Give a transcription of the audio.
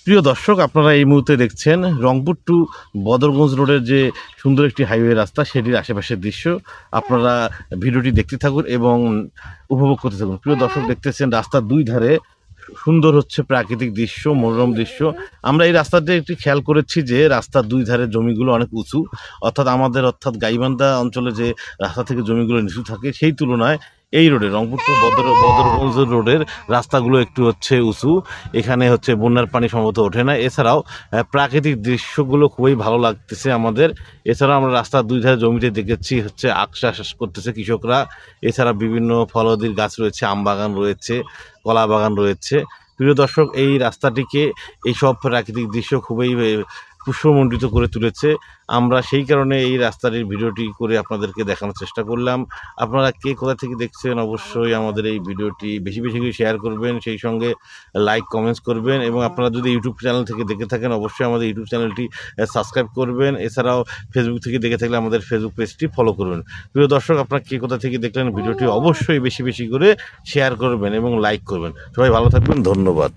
প্রিয় দর্শক, আপনারা এই মুহূর্তে দেখছেন রংপুর টু বদরগঞ্জ রোডের যে সুন্দর একটি হাইওয়ে রাস্তা, সেটির আশেপাশের দৃশ্য। আপনারা ভিডিওটি দেখতে থাকুন এবং উপভোগ করতে থাকুন। প্রিয় দর্শক, দেখতেছেন রাস্তার দুই ধারে সুন্দর হচ্ছে প্রাকৃতিক দৃশ্য, মনোরম দৃশ্য। আমরা এই রাস্তাতে একটি খেয়াল করেছি যে রাস্তার দুই ধারে জমিগুলো অনেক উঁচু, অর্থাৎ গাইবান্ধা অঞ্চলে যে রাস্তা থেকে জমিগুলো নিচু থাকে, সেই তুলনায় এই রোডে রংপুর টু বদরগঞ্জ রোডের রাস্তাগুলো একটু হচ্ছে উঁচু। এখানে হচ্ছে বন্যার পানি সম্ভবত ওঠে না। এছাড়াও প্রাকৃতিক দৃশ্যগুলো খুবই ভালো লাগতেছে আমাদের। এছাড়াও আমরা রাস্তার দুই ধারে জমিতে দেখেছি হচ্ছে আখ চাষ করতেছে কৃষকরা। এছাড়া বিভিন্ন ফলাদির গাছ রয়েছে, আম বাগান রয়েছে, কলা বাগান রয়েছে। প্রিয় দর্শক, এই রাস্তাটিকে এইসব প্রাকৃতিক দৃশ্য খুবই পুষ্পমণ্ডিত করে তুলেছে। আমরা সেই কারণে এই রাস্তাটির ভিডিওটি করে আপনাদেরকে দেখানোর চেষ্টা করলাম। আপনারা কে কোথা থেকে দেখছেন অবশ্যই আমাদের এই ভিডিওটি বেশি বেশি করে শেয়ার করবেন, সেই সঙ্গে লাইক কমেন্টস করবেন। এবং আপনারা যদি ইউটিউব চ্যানেল থেকে দেখে থাকেন অবশ্যই আমাদের ইউটিউব চ্যানেলটি সাবস্ক্রাইব করবেন। এছাড়াও ফেসবুক থেকে দেখে থাকলে আমাদের ফেসবুক পেজটি ফলো করবেন। প্রিয় দর্শক, আপনারা কে কোথা থেকে দেখলেন ভিডিওটি অবশ্যই বেশি বেশি করে শেয়ার করবেন এবং লাইক করবেন। সবাই ভালো থাকবেন, ধন্যবাদ।